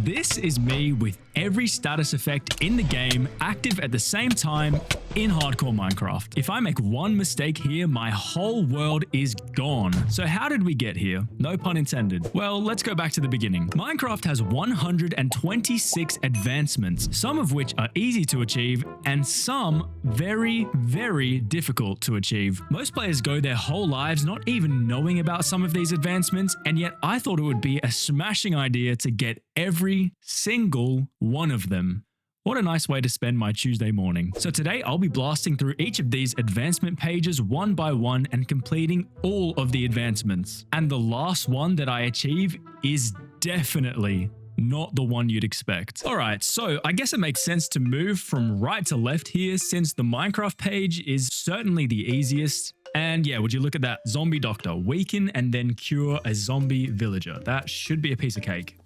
This is me with every status effect in the game active at the same time in hardcore Minecraft. If I make one mistake here, my whole world is gone. So how did we get here? No pun intended. Well, let's go back to the beginning. Minecraft has 126 advancements, some of which are easy to achieve and some very, very difficult to achieve. Most players go their whole lives not even knowing about some of these advancements, and yet I thought it would be a smashing idea to get every single one of them. What a nice way to spend my Tuesday morning. So today I'll be blasting through each of these advancement pages one by one and completing all of the advancements. And the last one that I achieve is definitely not the one you'd expect. Alright, so I guess it makes sense to move from right to left here since the Minecraft page is certainly the easiest. And yeah, would you look at that? Zombie doctor, weaken and then cure a zombie villager. That should be a piece of cake.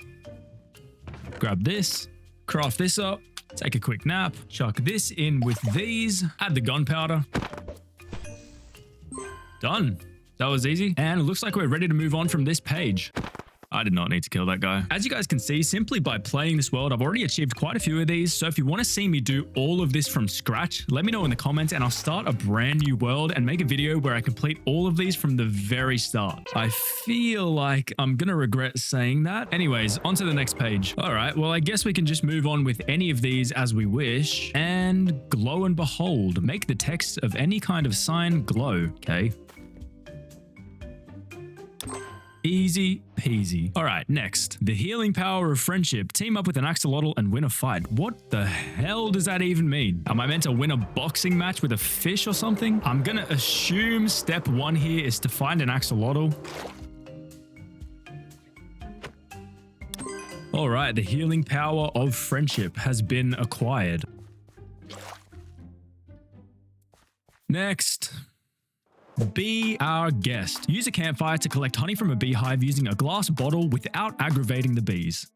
Grab this, craft this up, take a quick nap, chuck this in with these, add the gunpowder. Done. That was easy. And it looks like we're ready to move on from this page. I did not need to kill that guy. As you guys can see, simply by playing this world, I've already achieved quite a few of these. So if you want to see me do all of this from scratch, let me know in the comments and I'll start a brand new world and make a video where I complete all of these from the very start. I feel like I'm gonna regret saying that. Anyways, on to the next page. All right, well, I guess we can just move on with any of these as we wish. And glow and behold, make the text of any kind of sign glow, okay? Easy peasy. All right, next. The healing power of friendship. Team up with an axolotl and win a fight. What the hell does that even mean? Am I meant to win a boxing match with a fish or something? I'm gonna assume step one here is to find an axolotl. All right, the healing power of friendship has been acquired. Next. Be our guest. Use a campfire to collect honey from a beehive using a glass bottle without aggravating the bees.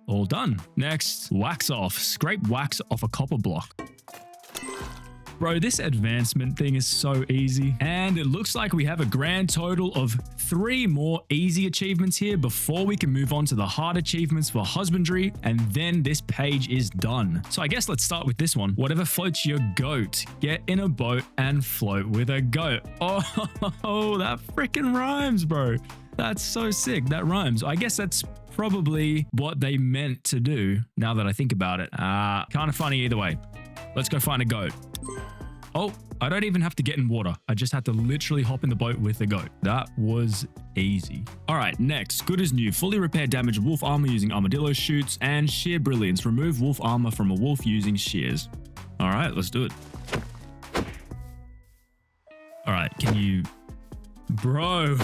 All done. Next, wax off. Scrape wax off a copper block. Bro, this advancement thing is so easy. And it looks like we have a grand total of 3 more easy achievements here before we can move on to the hard achievements for husbandry, and then this page is done. So I guess let's start with this one. Whatever floats your goat. Get in a boat and float with a goat. Oh, that freaking rhymes, bro. That's so sick. That rhymes. I guess that's probably what they meant to do now that I think about it. Kind of funny either way. Let's go find a goat. Oh, I don't even have to get in water. I just had to literally hop in the boat with the goat. That was easy. All right, next. Good as new. Fully repair damaged wolf armor using armadillo shoots and sheer brilliance. Remove wolf armor from a wolf using shears. All right, let's do it. All right, can you... Bro.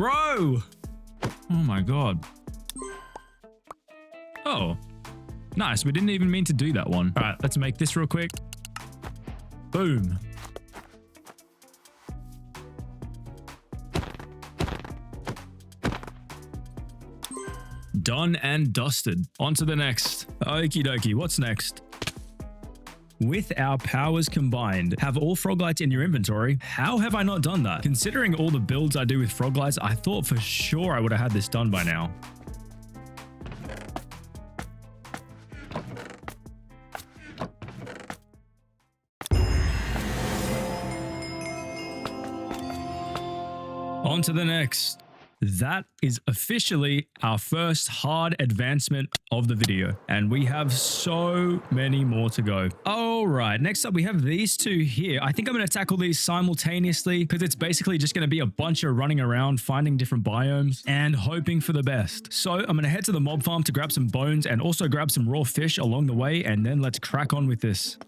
Oh my God. Oh, nice. We didn't even mean to do that one. All right, let's make this real quick. Boom. Done and dusted. On to the next. Okie dokie, what's next? With our powers combined, have all froglights in your inventory. How have I not done that? Considering all the builds I do with froglights, I thought for sure I would have had this done by now. On to the next. That is officially our first hard advancement of the video, and we have so many more to go. All right, next up we have these two here. I think I'm going to tackle these simultaneously because it's basically just going to be a bunch of running around, finding different biomes and hoping for the best. So I'm going to head to the mob farm to grab some bones and also grab some raw fish along the way, and then let's crack on with this.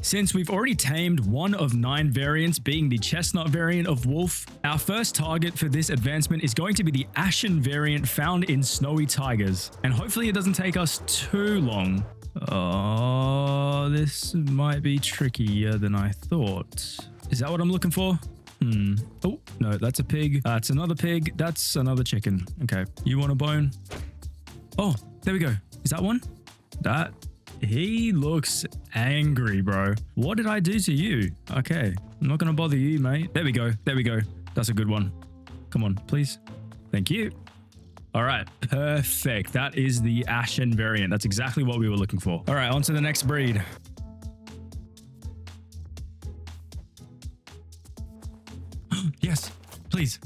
Since we've already tamed one of 9 variants, being the chestnut variant of wolf, our first target for this advancement is going to be the ashen variant found in snowy tigers. And hopefully it doesn't take us too long. Oh, this might be trickier than I thought. Is that what I'm looking for? Oh, no, that's a pig. That's another pig. That's another chicken. Okay, you want a bone? Oh, there we go. Is that one? That... He looks angry, bro. What did I do to you? Okay, I'm not gonna bother you, mate. There we go. There we go. That's a good one. Come on, please. Thank you. All right, perfect. That is the Ashen variant. That's exactly what we were looking for. All right, on to the next breed. Yes, please.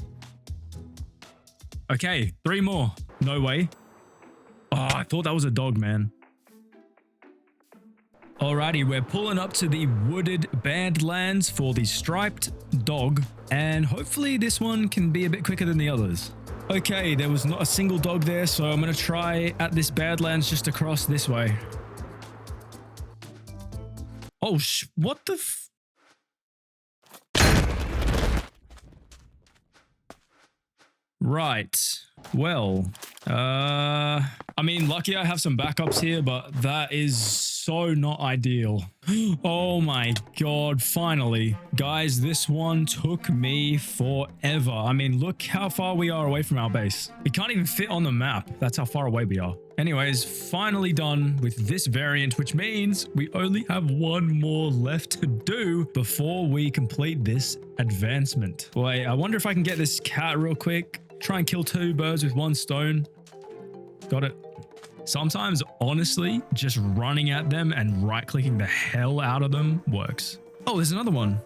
Okay, 3 more. No way. Oh, I thought that was a dog, man. Alrighty, we're pulling up to the wooded Badlands for the striped dog, and hopefully this one can be a bit quicker than the others. Okay, there was not a single dog there, so I'm going to try at this Badlands just across this way. Oh, what the Right. Well, I mean, lucky I have some backups here, but that is so not ideal. Oh my god, finally. Guys, this one took me forever. I mean, look how far we are away from our base. We can't even fit on the map. That's how far away we are. Anyways, finally done with this variant, which means we only have 1 more left to do before we complete this advancement. Wait, I wonder if I can get this cat real quick. Try and kill 2 birds with 1 stone. Got it. Sometimes, honestly, just running at them and right-clicking the hell out of them works. Oh, there's another one.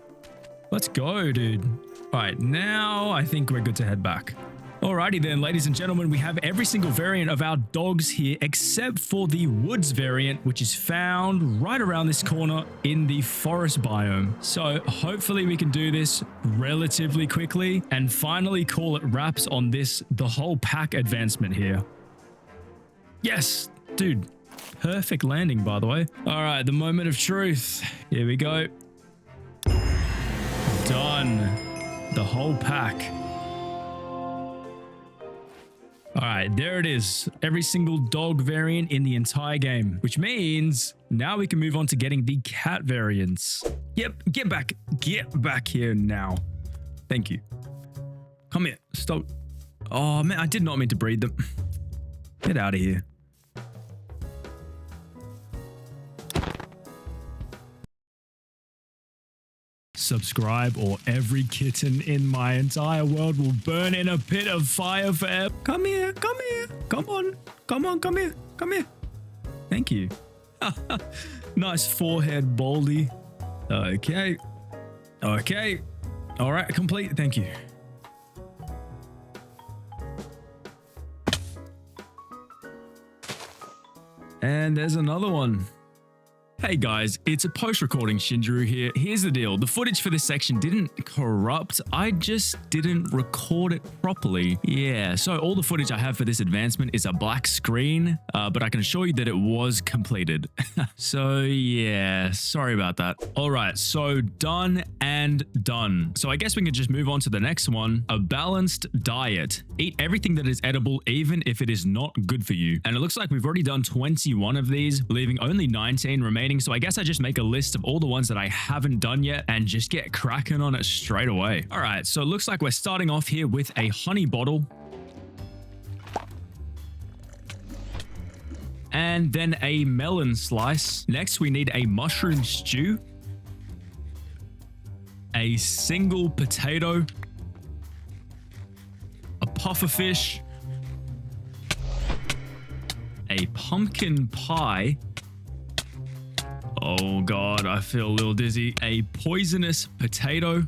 Let's go, dude. All right, now I think we're good to head back. Alrighty then, ladies and gentlemen, we have every single variant of our dogs here except for the woods variant, which is found right around this corner in the forest biome. So hopefully we can do this relatively quickly and finally call it wraps on the whole pack advancement here. Yes, dude. Perfect landing, by the way. All right, the moment of truth. Here we go. Done. The whole pack. All right, there it is. Every single dog variant in the entire game, which means now we can move on to getting the cat variants. Yep, get back here now. Thank you. Come here, stop. Oh man, I did not mean to breed them. Get out of here. Subscribe or every kitten in my entire world will burn in a pit of fire forever. Come here, come here. Come on, come on, come here, come here. Thank you. Nice forehead, Baldy. Okay. Okay. All right, complete. Thank you. And there's another one. Hey guys, it's a post-recording Shinjiru here. Here's the deal. The footage for this section didn't corrupt. I just didn't record it properly. Yeah, so all the footage I have for this advancement is a black screen, but I can assure you that it was completed. So yeah, sorry about that. All right, so done and done. So I guess we can just move on to the next one. A balanced diet. Eat everything that is edible, even if it is not good for you. And it looks like we've already done 21 of these, leaving only 19 remaining. So I guess I just make a list of all the ones that I haven't done yet and just get cracking on it straight away. All right, so it looks like we're starting off here with a honey bottle. And then a melon slice. Next, we need a mushroom stew. A single potato. A pufferfish. A pumpkin pie. Oh god, I feel a little dizzy. A poisonous potato.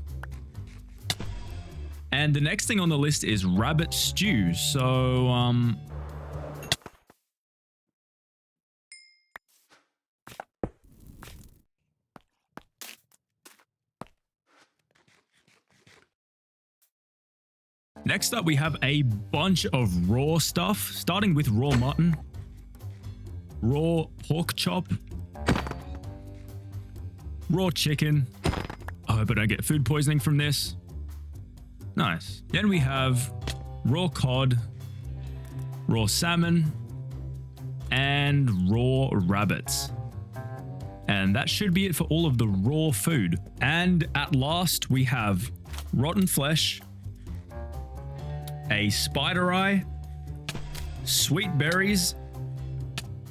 And the next thing on the list is rabbit stew. So, next up, we have a bunch of raw stuff, starting with raw mutton, raw pork chop, raw chicken. I hope I don't get food poisoning from this. Nice. Then we have raw cod, raw salmon, and raw rabbits. And that should be it for all of the raw food. And at last, we have rotten flesh, a spider eye, sweet berries,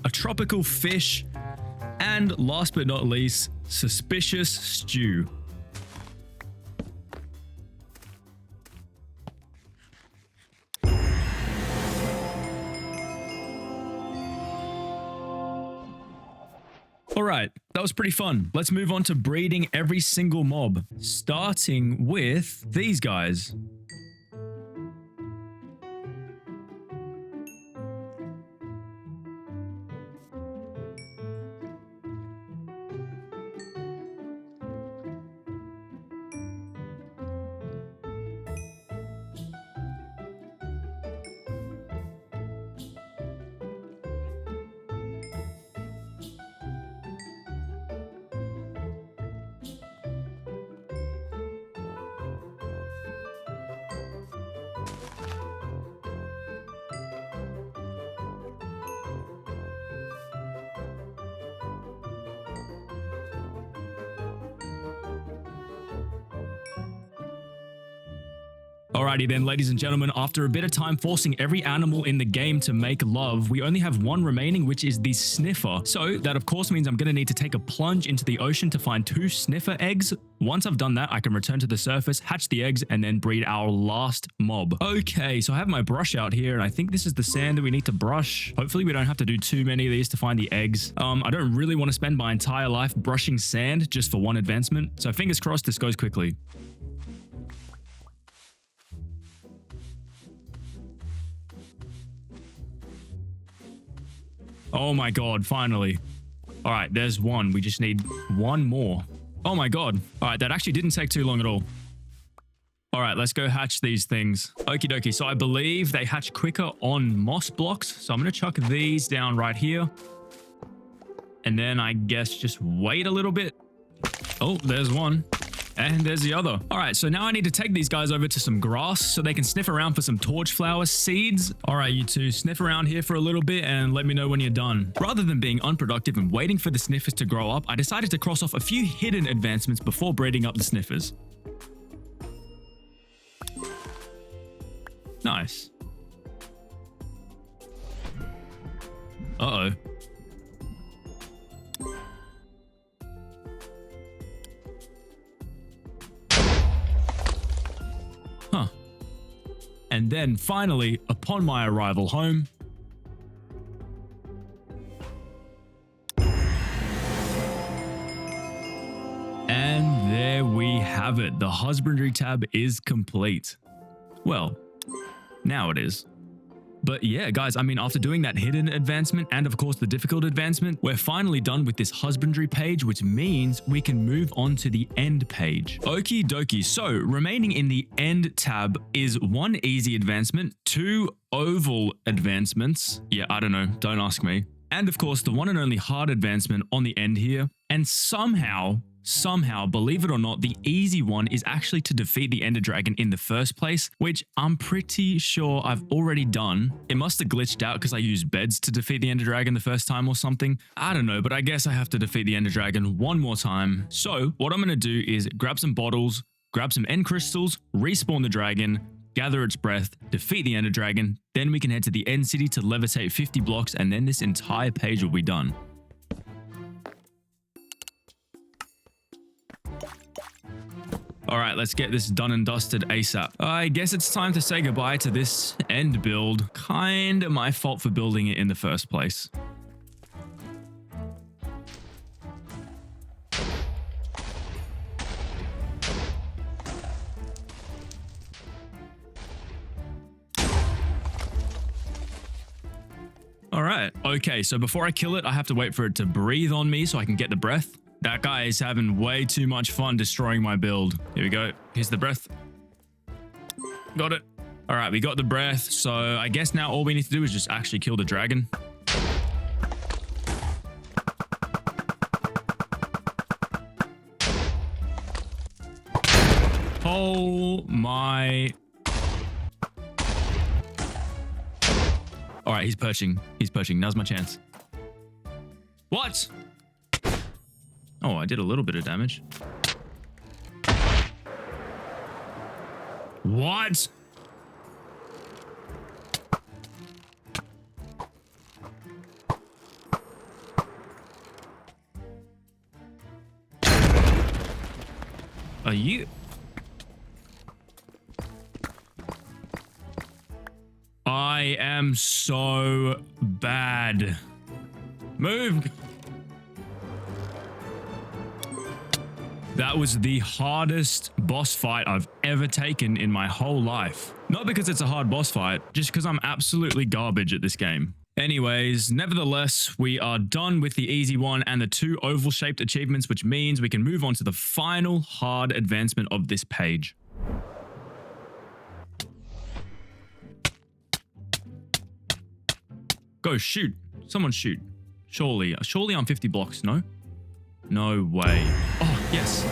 a tropical fish, and last but not least, suspicious stew. All right, that was pretty fun. Let's move on to breeding every single mob, starting with these guys. Alrighty then, ladies and gentlemen, after a bit of time forcing every animal in the game to make love, we only have one remaining, which is the sniffer. So that of course means I'm going to need to take a plunge into the ocean to find 2 sniffer eggs. Once I've done that, I can return to the surface, hatch the eggs, and then breed our last mob. Okay, so I have my brush out here, and I think this is the sand that we need to brush. Hopefully we don't have to do too many of these to find the eggs. I don't really want to spend my entire life brushing sand just for one advancement, so fingers crossed this goes quickly. Oh my god, finally. All right, there's one. We just need one more. Oh my god. All right, that actually didn't take too long at all. All right, let's go hatch these things. Okie dokie. So I believe they hatch quicker on moss blocks. So I'm going to chuck these down right here. And then I guess just wait a little bit. Oh, there's one. And there's the other. All right, so now I need to take these guys over to some grass so they can sniff around for some torch flower seeds. All right, you two, sniff around here for a little bit and let me know when you're done. Rather than being unproductive and waiting for the sniffers to grow up, I decided to cross off a few hidden advancements before breeding up the sniffers. Nice. Uh-oh. Huh. And then finally, upon my arrival home, and there we have it. The husbandry tab is complete. Well, now it is. But yeah, guys, I mean, after doing that hidden advancement and of course the difficult advancement, we're finally done with this husbandry page, which means we can move on to the end page. Okie dokie. So remaining in the end tab is 1 easy advancement, 2 oval advancements. Yeah, I don't know. Don't ask me. And of course, the one and only hard advancement on the end here. And somehow, believe it or not, the easy one is actually to defeat the Ender Dragon in the first place, which I'm pretty sure I've already done. It must have glitched out because I used beds to defeat the Ender Dragon the first time or something. I don't know, but I guess I have to defeat the Ender Dragon one more time. So what I'm going to do is grab some bottles, grab some end crystals, respawn the dragon, gather its breath, defeat the Ender Dragon, then we can head to the end city to levitate 50 blocks, and then this entire page will be done. All right, let's get this done and dusted ASAP. I guess it's time to say goodbye to this end build. Kinda my fault for building it in the first place. All right, okay, so before I kill it, I have to wait for it to breathe on me so I can get the breath. That guy is having way too much fun destroying my build. Here we go. Here's the breath. Got it. All right, we got the breath. So I guess now all we need to do is just actually kill the dragon. Oh my. All right, he's perching. He's perching. Now's my chance. What? Oh, I did a little bit of damage. What? Are you? I am so bad. Move. That was the hardest boss fight I've ever taken in my whole life. Not because it's a hard boss fight, just because I'm absolutely garbage at this game. Anyways, nevertheless, we are done with the easy one and the 2 oval-shaped achievements, which means we can move on to the final hard advancement of this page. Go, shoot. Someone shoot. Surely I'm 50 blocks, no? No way. Oh, yes.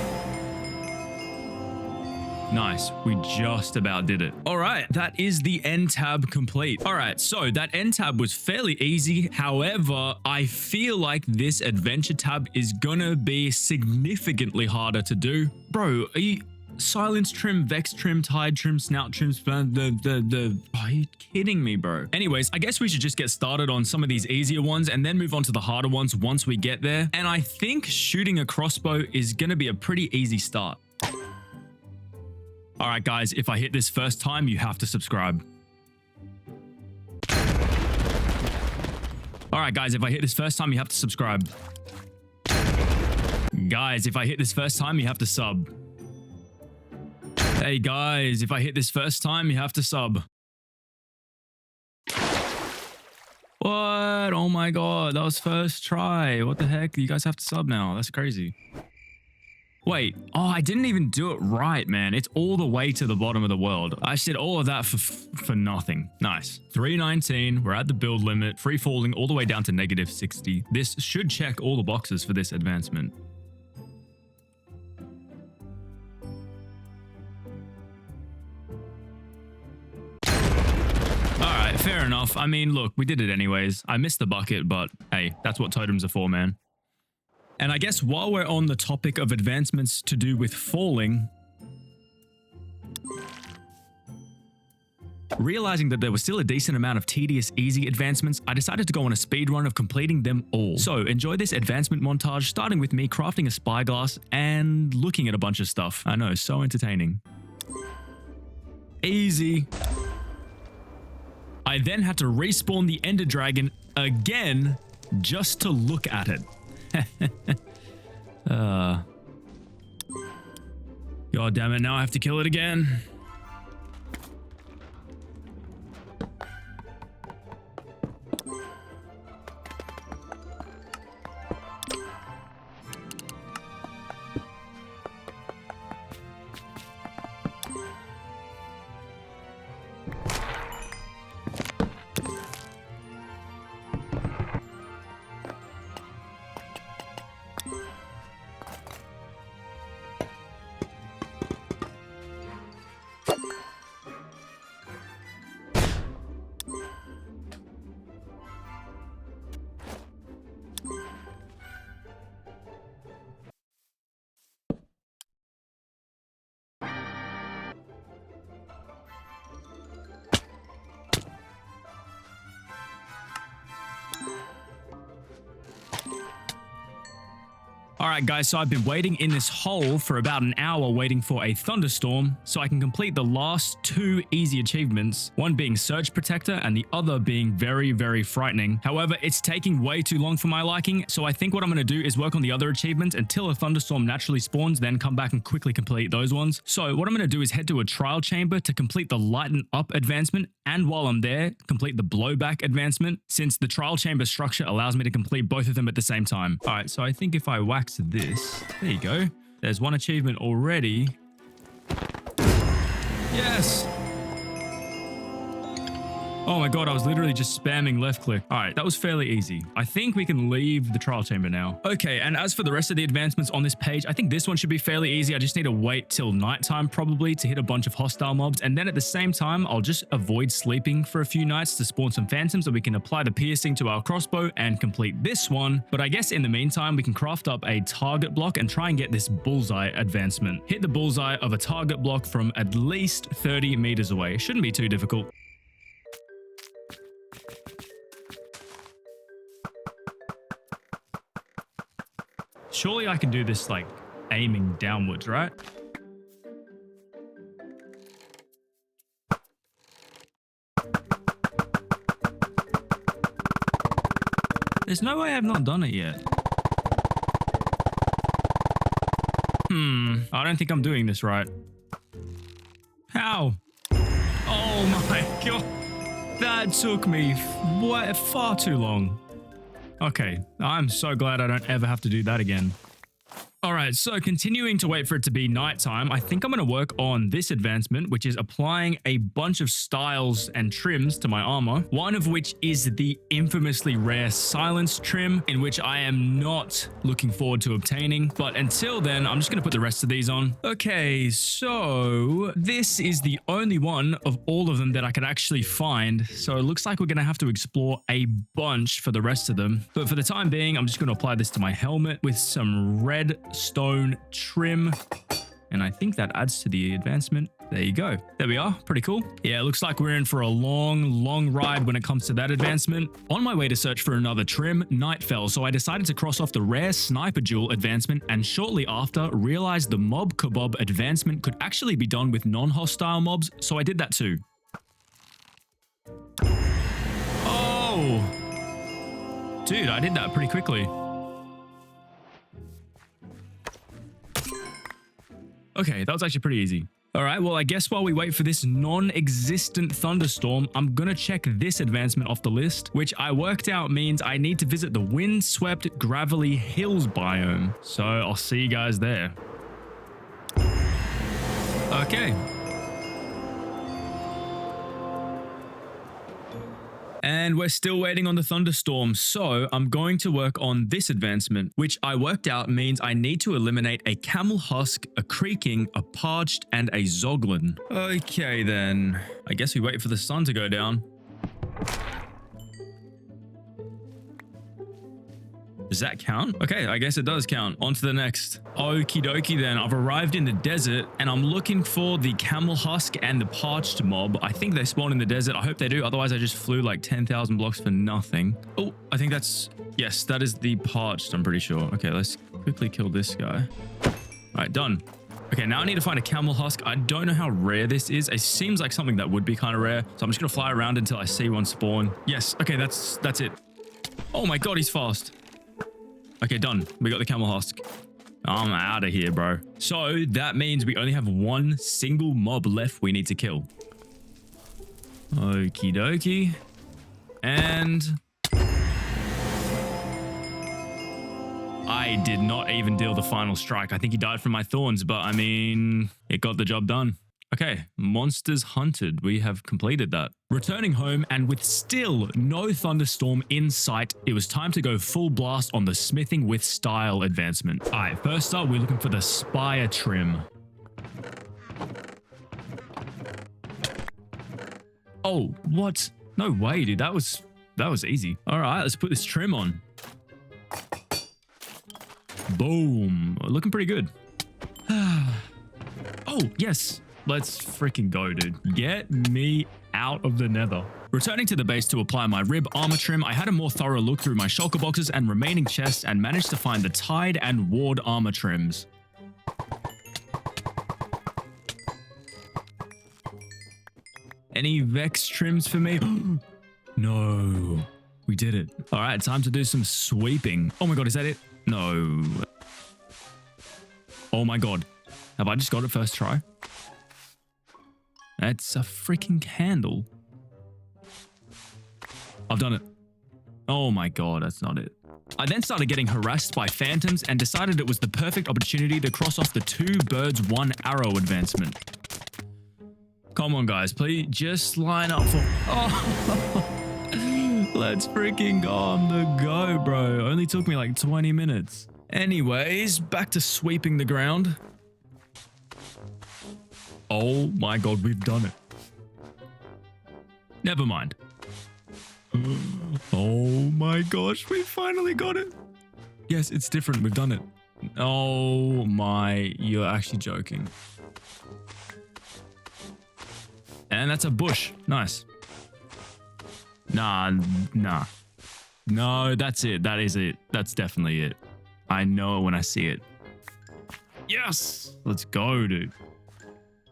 Nice. We just about did it. All right. That is the end tab complete. All right. So that end tab was fairly easy. However, I feel like this adventure tab is gonna be significantly harder to do. Bro, are you... Silence trim, vex trim, tide trim, snout trims, are you kidding me, bro? Anyways, I guess we should just get started on some of these easier ones and then move on to the harder ones once we get there. And I think shooting a crossbow is gonna be a pretty easy start. All right, guys, if I hit this first time, you have to subscribe. All right, guys, if I hit this first time, you have to subscribe. Guys, if I hit this first time, you have to sub. Hey guys, if I hit this first time, you have to sub. What? Oh my god, that was first try. What the heck? You guys have to sub now. That's crazy. Wait. Oh, I didn't even do it right, man. It's all the way to the bottom of the world. I said all of that for nothing. Nice. 319. We're at the build limit. Free falling all the way down to -60. This should check all the boxes for this advancement. Fair enough. I mean, look, we did it anyways. I missed the bucket, but hey, that's what totems are for, man. And I guess while we're on the topic of advancements to do with falling, realizing that there was still a decent amount of tedious, easy advancements, I decided to go on a speed run of completing them all. So enjoy this advancement montage, starting with me crafting a spyglass and looking at a bunch of stuff. I know, so entertaining. Easy. I then had to respawn the Ender Dragon again just to look at it. God damn it, now I have to kill it again. Alright guys, so I've been waiting in this hole for about an hour waiting for a thunderstorm so I can complete the last 2 easy achievements, one being Surge Protector and the other being very, very frightening. However, it's taking way too long for my liking, so I think what I'm going to do is work on the other achievements until a thunderstorm naturally spawns, then come back and quickly complete those ones. So what I'm going to do is head to a trial chamber to complete the Lighten Up advancement, and while I'm there, complete the Blowback advancement, since the trial chamber structure allows me to complete both of them at the same time. Alright, so I think if I wax this, there you go. There's one achievement already. Yes! Oh my god, I was literally just spamming left click. All right, that was fairly easy. I think we can leave the trial chamber now. Okay, and as for the rest of the advancements on this page, I think this one should be fairly easy. I just need to wait till nighttime probably to hit a bunch of hostile mobs. And then at the same time, I'll just avoid sleeping for a few nights to spawn some phantoms so we can apply the piercing to our crossbow and complete this one. But I guess in the meantime, we can craft up a target block and try and get this bullseye advancement. Hit the bullseye of a target block from at least 30 meters away. Shouldn't be too difficult. Surely I can do this, like, aiming downwards, right? There's no way I've not done it yet. I don't think I'm doing this right. How? Oh my god. That took me far too long. Okay, I'm so glad I don't ever have to do that again. Alright, so continuing to wait for it to be nighttime, I think I'm going to work on this advancement, which is applying a bunch of styles and trims to my armor, one of which is the infamously rare silence trim, in which I am not looking forward to obtaining, but until then, I'm just going to put the rest of these on. Okay, so this is the only one of all of them that I could actually find, so it looks like we're going to have to explore a bunch for the rest of them, but for the time being, I'm just going to apply this to my helmet with some red stone trim, and I think that adds to the advancement. There you go. There we are. Pretty cool. Yeah, it looks like we're in for a long ride when it comes to that advancement. On my way to search for another trim, night fell, so I decided to cross off the rare sniper duel advancement, and shortly after realized the mob kebab advancement could actually be done with non-hostile mobs, so I did that too. Oh! Dude, I did that pretty quickly. Okay, that was actually pretty easy. All right, well, I guess while we wait for this non-existent thunderstorm, I'm gonna check this advancement off the list, which I worked out means I need to visit the wind-swept gravelly hills biome. So I'll see you guys there. Okay. And we're still waiting on the thunderstorm, so I'm going to work on this advancement, which I worked out means I need to eliminate a camel husk, a creaking, a parched, and a zoglin. Okay then, I guess we wait for the sun to go down. Does that count? Okay, I guess it does count. On to the next. Okie dokie then. I've arrived in the desert and I'm looking for the camel husk and the parched mob. I think they spawn in the desert. I hope they do. Otherwise, I just flew like 10,000 blocks for nothing. Oh, I think that's... Yes, that is the parched, I'm pretty sure. Okay, let's quickly kill this guy. All right, done. Okay, now I need to find a camel husk. I don't know how rare this is. It seems like something that would be kind of rare. So I'm just going to fly around until I see one spawn. Yes, okay, that's it. Oh my god, he's fast. Okay, done. We got the camel husk. I'm out of here, bro. So that means we only have one single mob left we need to kill. Okie dokie. And... I did not even deal the final strike. I think he died from my thorns, but I mean, it got the job done. Okay, monsters hunted. We have completed that. Returning home and with still no thunderstorm in sight, it was time to go full blast on the smithing with style advancement. All right, first up, we're looking for the spire trim. Oh, what? No way, dude. That was easy. All right, let's put this trim on. Boom. Looking pretty good. Oh, yes. Let's freaking go, dude. Get me out of the nether. Returning to the base to apply my rib armor trim, I had a more thorough look through my shulker boxes and remaining chests and managed to find the tide and ward armor trims. Any vex trims for me? No. We did it. All right, time to do some sweeping. Oh my god, is that it? No. Oh my god. Have I just got it first try? That's a freaking candle. I've done it. Oh my god, that's not it. I then started getting harassed by phantoms and decided it was the perfect opportunity to cross off the 2 birds 1 arrow advancement. Come on guys, please just line up for... Oh, let's freaking go on the go, bro. Only took me like 20 minutes. Anyways, back to sweeping the ground. Oh my god, we've done it. Never mind. Oh my gosh, we finally got it. Yes, it's different. We've done it. Oh my, you're actually joking. And that's a bush. Nice. Nah. No, that's it. That is it. That's definitely it. I know it when I see it. Yes! Let's go, dude.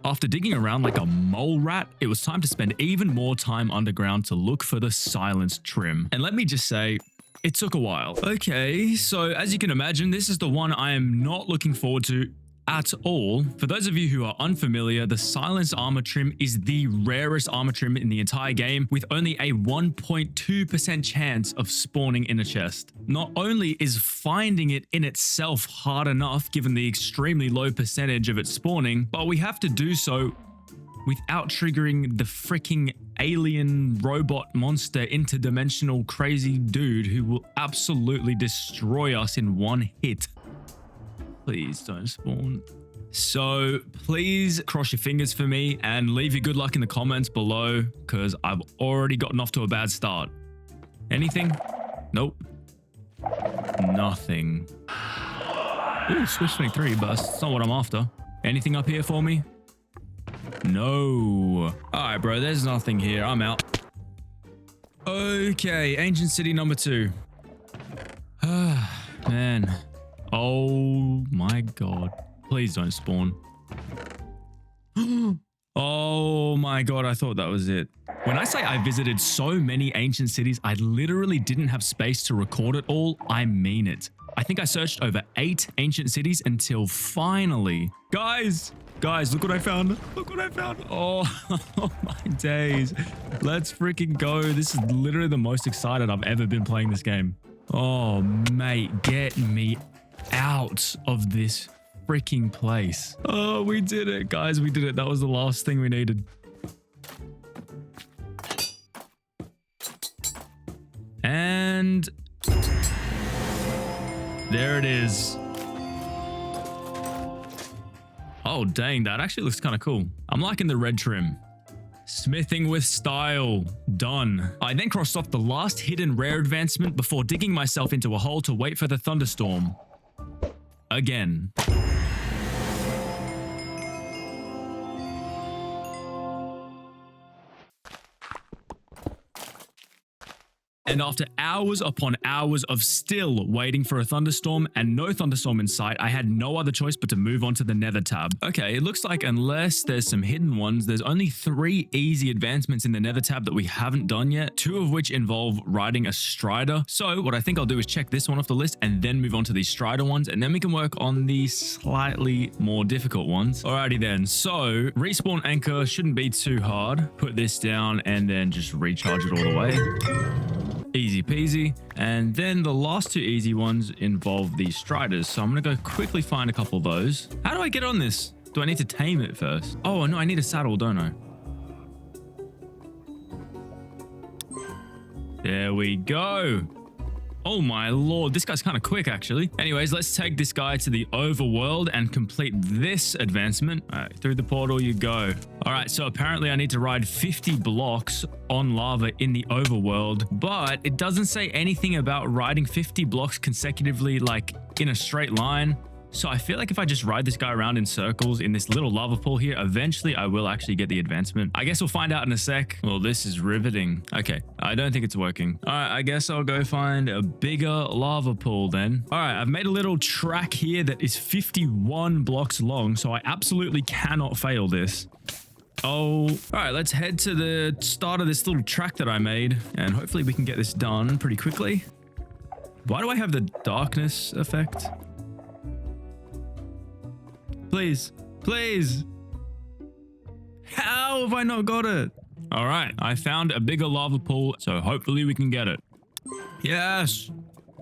After digging around like a mole rat, it was time to spend even more time underground to look for the silence trim. And let me just say, it took a while. Okay, so as you can imagine, this is the one I am not looking forward to at all. For those of you who are unfamiliar, the Silence Armor Trim is the rarest armor trim in the entire game, with only a 1.2% chance of spawning in a chest. Not only is finding it in itself hard enough given the extremely low percentage of it spawning, but we have to do so without triggering the freaking alien robot monster interdimensional crazy dude who will absolutely destroy us in one hit. Please don't spawn. So please cross your fingers for me and leave your good luck in the comments below, because I've already gotten off to a bad start. Anything? Nope. Nothing. Ooh, Swift Swing 3, but that's not what I'm after. Anything up here for me? No. Alright, bro, there's nothing here. I'm out. Okay, Ancient City number 2. Man. Oh my god. Please don't spawn. Oh my god, I thought that was it. When I say I visited so many ancient cities, I literally didn't have space to record it all. I mean it. I think I searched over 8 ancient cities until finally... Guys, look what I found. Look what I found. Oh, oh my days. Let's freaking go. This is literally the most excited I've ever been playing this game. Oh, mate, get me out of this freaking place. Oh, we did it, guys. We did it. That was the last thing we needed. And there it is. Oh, dang. That actually looks kind of cool. I'm liking the red trim. Smithing with style. Done. I then crossed off the last hidden rare advancement before digging myself into a hole to wait for the thunderstorm. Again. And after hours upon hours of still waiting for a thunderstorm and no thunderstorm in sight, I had no other choice but to move on to the Nether tab. Okay, it looks like unless there's some hidden ones, there's only 3 easy advancements in the Nether tab that we haven't done yet, 2 of which involve riding a strider. So what I think I'll do is check this one off the list and then move on to these strider ones, and then we can work on the slightly more difficult ones. Alrighty then, so respawn anchor shouldn't be too hard. Put this down and then just recharge it all the way. Easy peasy. And then the last 2 easy ones involve these striders. So I'm going to go quickly find a couple of those. How do I get on this? Do I need to tame it first? Oh, no, I need a saddle, don't I? There we go. Oh my lord, this guy's kind of quick actually. Anyways, let's take this guy to the overworld and complete this advancement. All right, through the portal you go. All right, so apparently I need to ride 50 blocks on lava in the overworld, but it doesn't say anything about riding 50 blocks consecutively, like in a straight line. So I feel like if I just ride this guy around in circles in this little lava pool here, eventually I will actually get the advancement. I guess we'll find out in a sec. Well, this is riveting. Okay, I don't think it's working. All right, I guess I'll go find a bigger lava pool then. All right, I've made a little track here that is 51 blocks long, so I absolutely cannot fail this. Oh, all right, let's head to the start of this little track that I made, and hopefully we can get this done pretty quickly. Why do I have the darkness effect? Please, please. How have I not got it? All right, I found a bigger lava pool, so hopefully we can get it. Yes,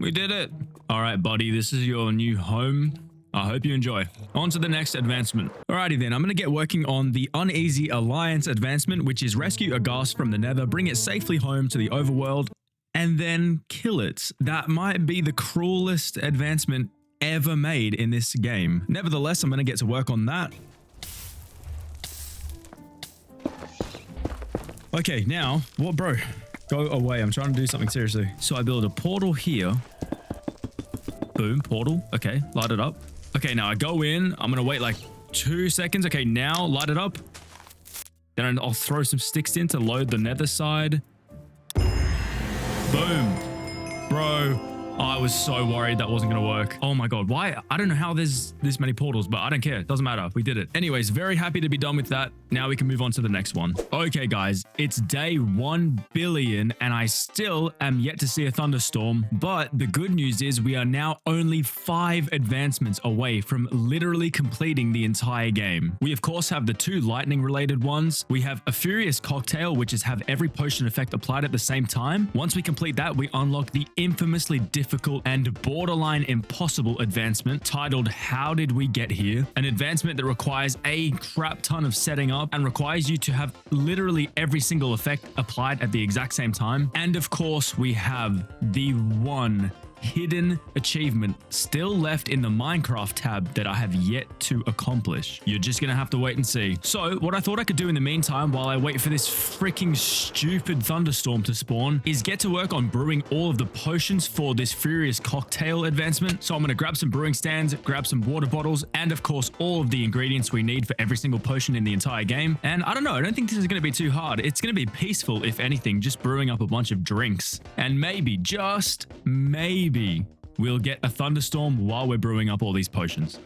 we did it. All right, buddy, this is your new home. I hope you enjoy. On to the next advancement. Alrighty then, I'm going to get working on the Uneasy Alliance advancement, which is rescue a ghast from the Nether, bring it safely home to the overworld, and then kill it. That might be the cruelest advancement ever made in this game. Nevertheless, I'm going to get to work on that. Okay, now, what, bro? Go away. I'm trying to do something seriously. So I build a portal here. Boom, portal. Okay, light it up. Okay, now I go in. I'm going to wait like 2 seconds. Okay, now light it up. Then I'll throw some sticks in to load the nether side. Boom. Bro, I was so worried that wasn't going to work. Oh my God. Why? I don't know how there's this many portals, but I don't care. It doesn't matter. We did it. Anyways, very happy to be done with that. Now we can move on to the next one. Okay, guys, it's day 1 billion and I still am yet to see a thunderstorm. But the good news is we are now only 5 advancements away from literally completing the entire game. We, of course, have the 2 lightning related ones. We have a Furious Cocktail, which is have every potion effect applied at the same time. Once we complete that, we unlock the infamously difficult and borderline impossible advancement titled How Did We Get Here? An advancement that requires a crap ton of setting up and requires you to have literally every single effect applied at the exact same time. And of course, we have the one hidden achievement still left in the Minecraft tab that I have yet to accomplish. You're just gonna have to wait and see. So what I thought I could do in the meantime while I wait for this freaking stupid thunderstorm to spawn is get to work on brewing all of the potions for this Furious Cocktail advancement. So I'm gonna grab some brewing stands, grab some water bottles, and of course all of the ingredients we need for every single potion in the entire game. And I don't know, I don't think this is gonna be too hard. It's gonna be peaceful, if anything, just brewing up a bunch of drinks. And maybe, just maybe, we'll get a thunderstorm while we're brewing up all these potions.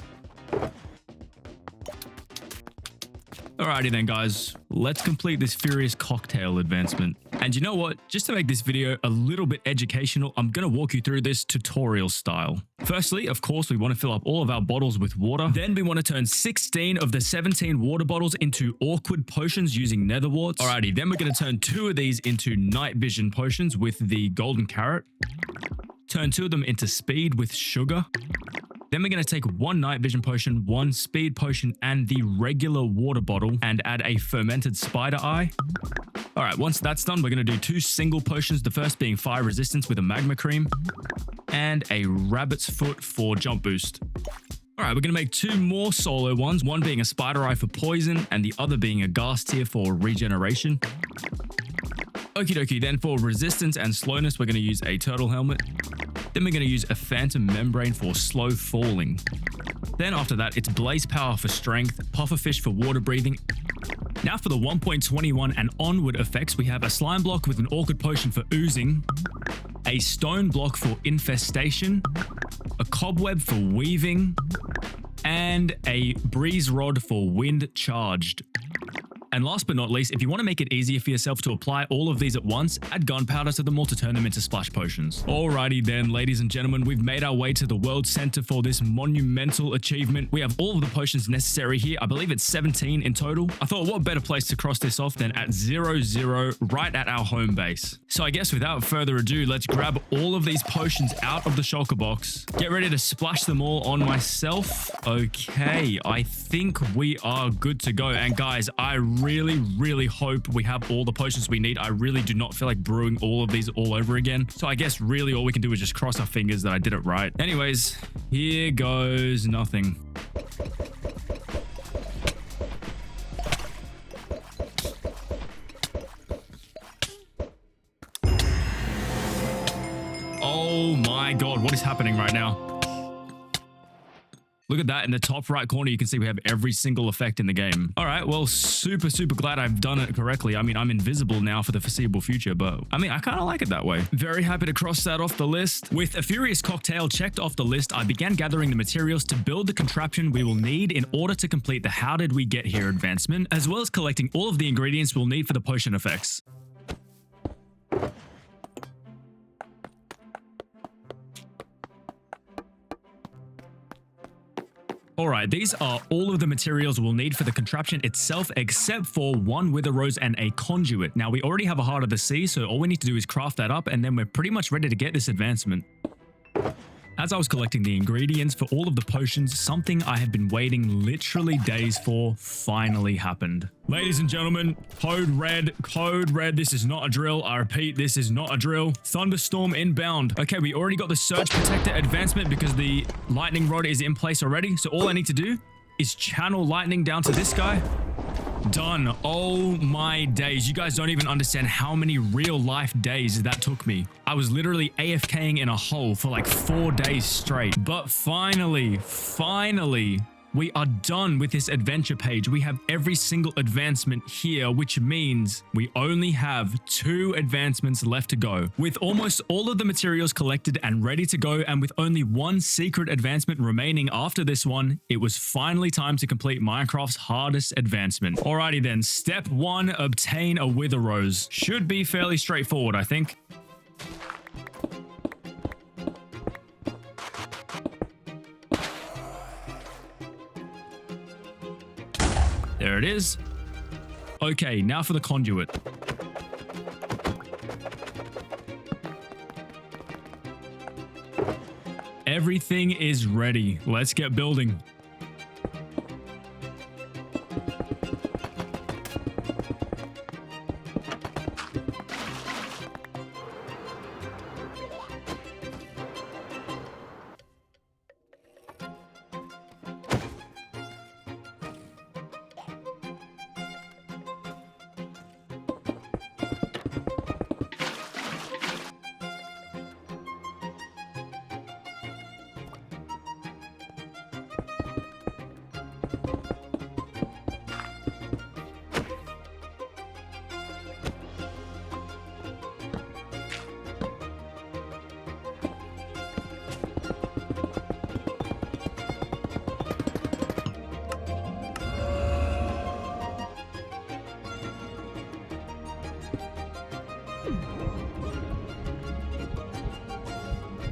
Alrighty then, guys, let's complete this Furious Cocktail advancement. And you know what? Just to make this video a little bit educational, I'm going to walk you through this tutorial style. Firstly, of course, we want to fill up all of our bottles with water. Then we want to turn 16 of the 17 water bottles into awkward potions using nether warts. Alrighty, then we're going to turn 2 of these into night vision potions with the golden carrot. Turn 2 of them into speed with sugar. Then we're going to take 1 night vision potion, 1 speed potion, and the regular water bottle and add a fermented spider eye. All right, once that's done, we're going to do 2 single potions, the first being fire resistance with a magma cream and a rabbit's foot for jump boost. All right, we're going to make 2 more solo ones, one being a spider eye for poison and the other being a ghast tear for regeneration. Okie dokie, then for resistance and slowness, we're going to use a turtle helmet. Then we're going to use a phantom membrane for slow falling. Then after that, it's blaze power for strength, pufferfish for water breathing. Now for the 1.21 and onward effects, we have a slime block with an awkward potion for oozing, a stone block for infestation, a cobweb for weaving, and a breeze rod for wind charged. And last but not least, if you want to make it easier for yourself to apply all of these at once, add gunpowder to them all to turn them into splash potions. Alrighty then, ladies and gentlemen, we've made our way to the world center for this monumental achievement. We have all of the potions necessary here. I believe it's 17 in total. I thought what better place to cross this off than at 0, right at our home base. So I guess without further ado, let's grab all of these potions out of the shulker box. Get ready to splash them all on myself. Okay, I think we are good to go. And guys, I really hope we have all the potions we need. I really do not feel like brewing all of these all over again. So I guess really all we can do is just cross our fingers that I did it right. Anyways, here goes nothing. Oh my God, what is happening right now? Look at that. In the top right corner, you can see we have every single effect in the game. All right, well, super glad I've done it correctly. I mean, I'm invisible now for the foreseeable future, but I mean, I kind of like it that way. Very happy to cross that off the list. With a Furious Cocktail checked off the list, I began gathering the materials to build the contraption we will need in order to complete the How Did We Get Here advancement, as well as collecting all of the ingredients we'll need for the potion effects. Alright, these are all of the materials we'll need for the contraption itself, except for 1 wither rose and a conduit. Now, we already have a Heart of the Sea, so all we need to do is craft that up, and then we're pretty much ready to get this advancement. As I was collecting the ingredients for all of the potions, something I have been waiting literally days for finally happened. Ladies and gentlemen, code red, this is not a drill. I repeat, this is not a drill. Thunderstorm inbound. Okay, we already got the Surge Protector advancement because the lightning rod is in place already. So all I need to do is channel lightning down to this guy. Done. Oh my days. You guys don't even understand how many real life days that took me. I was literally AFKing in a hole for like 4 days straight. But finally, We are done with this adventure page. We have every single advancement here, which means we only have 2 advancements left to go. With almost all of the materials collected and ready to go, and with only 1 secret advancement remaining after this one, it was finally time to complete Minecraft's hardest advancement. Alrighty then, step 1, obtain a wither rose. Should be fairly straightforward, I think. There it is. Okay, now for the conduit. Everything is ready. Let's get building.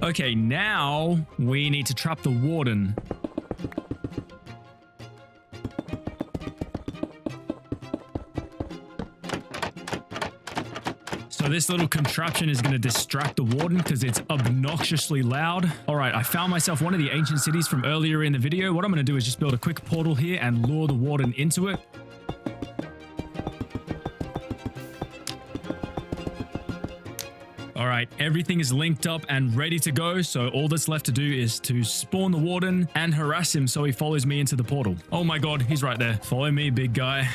Okay, now we need to trap the warden. So this little contraption is going to distract the warden because it's obnoxiously loud. All right, I found myself one of the ancient cities from earlier in the video. What I'm going to do is just build a quick portal here and lure the warden into it. All right, everything is linked up and ready to go. So all that's left to do is to spawn the warden and harass him so he follows me into the portal. Oh my God, he's right there. Follow me, big guy.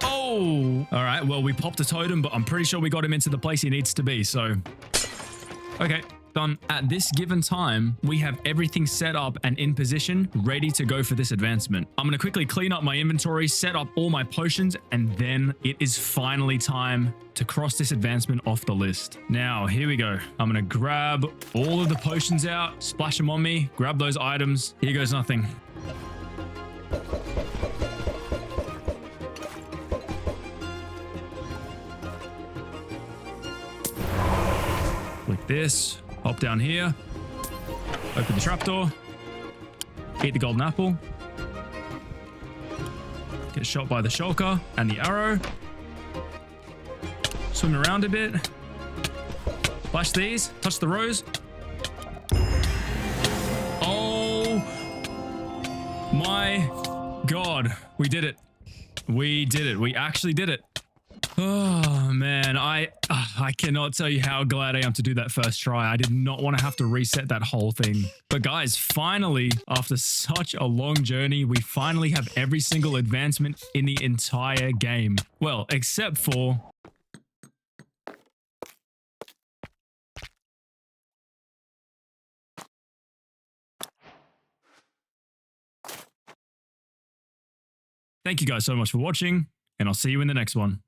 Oh, all right. Well, we popped a totem, but I'm pretty sure we got him into the place he needs to be. So, okay. Done. At this given time, we have everything set up and in position, ready to go for this advancement. I'm going to quickly clean up my inventory, set up all my potions, and then it is finally time to cross this advancement off the list. Now, here we go. I'm going to grab all of the potions out, splash them on me, grab those items. Here goes nothing. Like this. Hop down here, open the trapdoor, eat the golden apple, get shot by the shulker and the arrow, swim around a bit, splash these, touch the rose. Oh my God, we did it. We did it. We actually did it. Oh man, I cannot tell you how glad I am to do that first try. I did not want to have to reset that whole thing. But guys, finally, after such a long journey, we finally have every single advancement in the entire game. Well, except for... Thank you guys so much for watching, and I'll see you in the next one.